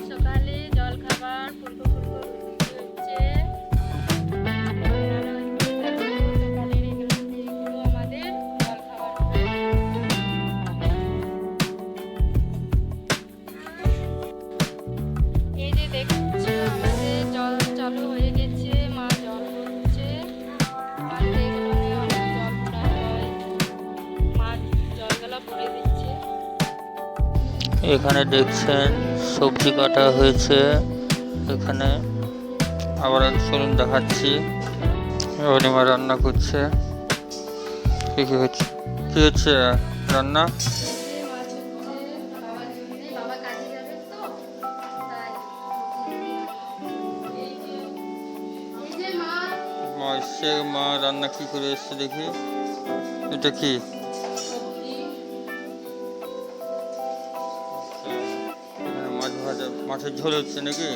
সকালে জল খাবার ফুলকো ফুলকো রুটি হচ্ছে। সকালের এগুলো আমাদের জল খাবার হবে। এই যে দেখছো আমাদের জল চালু হয়ে গেছে, মা জল ভরছে। বাড়িতে এগুলো নিয়ে অনেক জল ভরা হয়, মা জলগুলো ভরে দিচ্ছে। এখানে দেখছেন সবজি কাটা হয়েছে। এখানে আবার চলুন দেখাচ্ছি, অনিমা রান্না করছে। কি কি হচ্ছে, কি হচ্ছে রান্না? মাছ হচ্ছে বাবার জন্য, বাবা কাজে যাবে তো তাই। এই যে মা মা এসছে, মা রান্না কি করে এসছে দেখি। এটা কি? সবজি, এখানে মাছ ভাজা, মাছের ঝোল হচ্ছে নাকি?